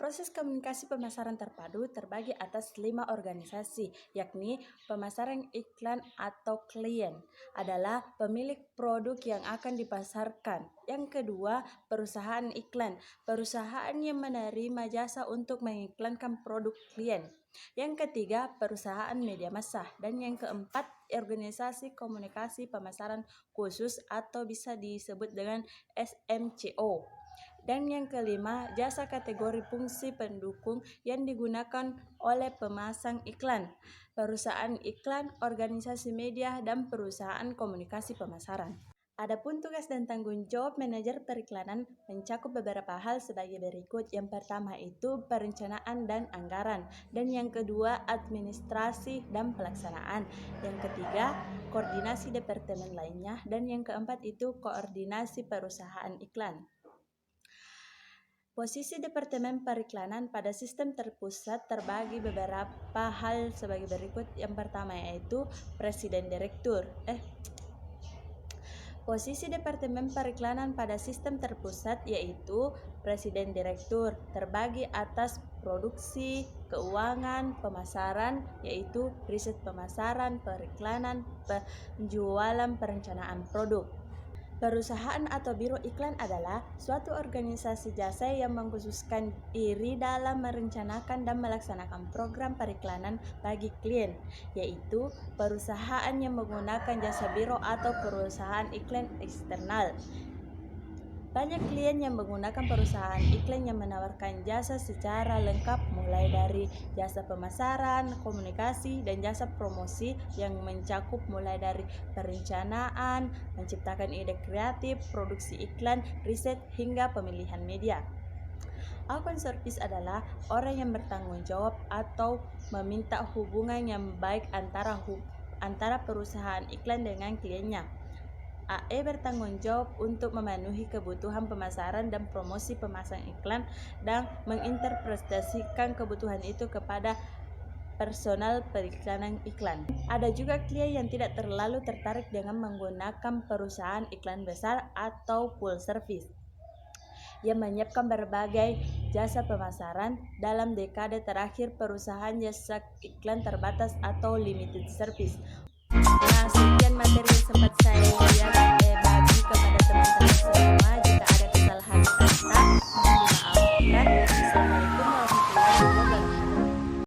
Proses komunikasi pemasaran terpadu terbagi atas 5 organisasi, yakni pemasaran iklan atau klien adalah pemilik produk yang akan dipasarkan. Yang kedua, perusahaan iklan, perusahaan yang menerima jasa untuk mengiklankan produk klien. Yang ketiga, perusahaan media massa. Dan yang keempat, organisasi komunikasi pemasaran khusus atau bisa disebut dengan SMCO. Dan yang kelima, jasa kategori fungsi pendukung yang digunakan oleh pemasang iklan, perusahaan iklan, organisasi media, dan perusahaan komunikasi pemasaran. Adapun tugas dan tanggung jawab manajer periklanan mencakup beberapa hal sebagai berikut. Yang pertama itu perencanaan dan anggaran, dan yang kedua administrasi dan pelaksanaan. Yang ketiga koordinasi departemen lainnya, dan yang keempat itu koordinasi perusahaan iklan. Posisi Departemen Periklanan pada sistem terpusat terbagi beberapa hal sebagai berikut. Yang pertama yaitu Presiden Direktur. Posisi Departemen Periklanan pada sistem terpusat yaitu Presiden Direktur terbagi atas produksi, keuangan, pemasaran yaitu riset pemasaran, periklanan, penjualan, perencanaan produk. Perusahaan atau biro iklan adalah suatu organisasi jasa yang mengkhususkan diri dalam merencanakan dan melaksanakan program periklanan bagi klien, yaitu perusahaan yang menggunakan jasa biro atau perusahaan iklan eksternal. Banyak klien yang menggunakan perusahaan iklan yang menawarkan jasa secara lengkap, mulai dari jasa pemasaran, komunikasi, dan jasa promosi yang mencakup mulai dari perencanaan, menciptakan ide kreatif, produksi iklan, riset, hingga pemilihan media. Account service adalah orang yang bertanggung jawab atau meminta hubungan yang baik antara perusahaan iklan dengan kliennya. AE bertanggung jawab untuk memenuhi kebutuhan pemasaran dan promosi pemasang iklan dan menginterpretasikan kebutuhan itu kepada personal periklanan iklan. Ada juga klien yang tidak terlalu tertarik dengan menggunakan perusahaan iklan besar atau full service yang menyiapkan berbagai jasa pemasaran. Dalam dekade terakhir, perusahaan jasa iklan terbatas atau limited service. Nah, sekian materi yang sempat saya